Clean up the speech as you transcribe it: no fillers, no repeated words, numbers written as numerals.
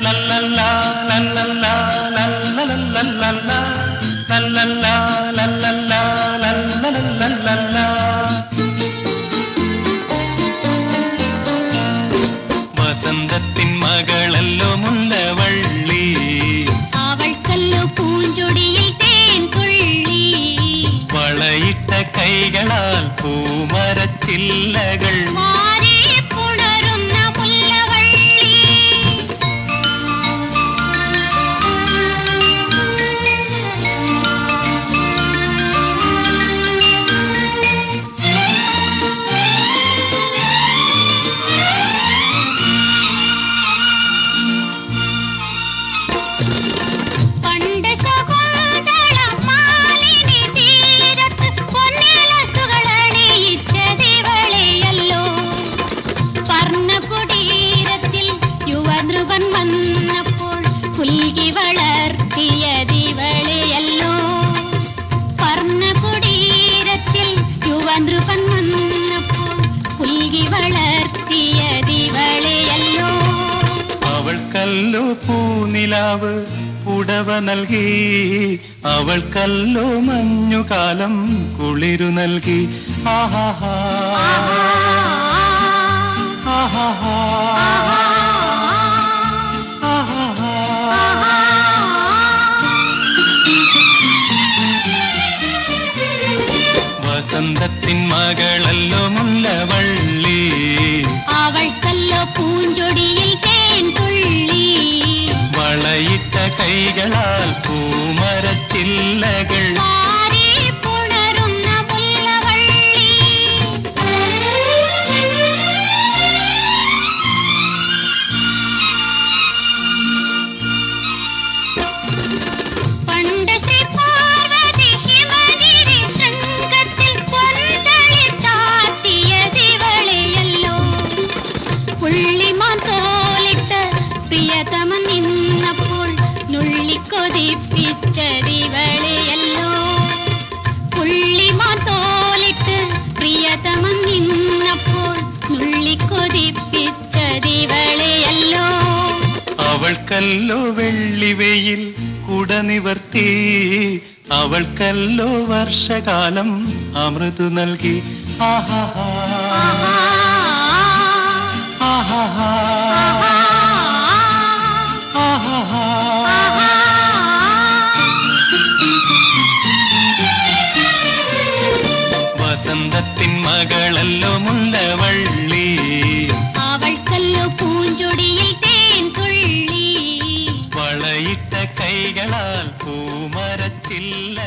ലല്ലല്ലാ ലല്ലല്ലാ ലല്ലല്ലല്ലാ ലല്ലല്ലാ ലല്ലല്ലാ ലല്ലല്ലല്ലാ. വസന്തത്തിൻ മകളല്ലോ മുല്ലവള്ളി, അവൾക്കല്ലോ പൂഞ്ചൊടിയിൽ തേൻ തുള്ളി. വളയിട്ട കൈകളാൽ പൂമരച്ചില്ലകൾ പുൽകി വളർത്തിയതിവളെയല്ലോ. പർണകുടീരത്തിൽ യുവനൃപൻ വന്നപ്പോൾ പുൽകി വളർത്തിയതിവളെയല്ലോ. അവൾക്കല്ലോ പൂനിലാവ് പുടവ നൽകി, അവൾക്കല്ലോ മഞ്ഞുകാലം കുളിരു നൽകി. ആഹാഹാ ആഹാഹാ വസന്തത്തിൻ മകളല്ലോ മുല്ലവള്ളി, അവൾക്കല്ലോ പൂഞ്ചൊടിയിൽ തേൻ തുള്ളി. വളയിട്ട കൈകളാൽ പൂമരച്ചില്ലകൾ പ്രിയതമൻ നിന്നപ്പോൾ നുള്ളിക്കൊതിപ്പിച്ചതിവളെയല്ലോ. പുള്ളിമാൻ തോലിട്ട് പ്രിയതമൻ നിന്നപ്പോൾ നുള്ളിക്കൊതിപ്പിച്ചതിവളെയല്ലോ. അവൾക്കല്ലോ വെള്ളിവെയിൽ കുട നിവർത്തി, അവൾക്കല്ലോ വർഷകാലം അമൃതു നൽകി. ആഹാഹാ ആഹാഹാ വസന്തത്തിൻ മകളല്ലോ മുല്ലവള്ളി, അവൾക്കല്ലോ പൂഞ്ചൊടിയിൽ തേൻ തുള്ളി. വളയിട്ട കൈകളാൽ പൂമരച്ചില്ല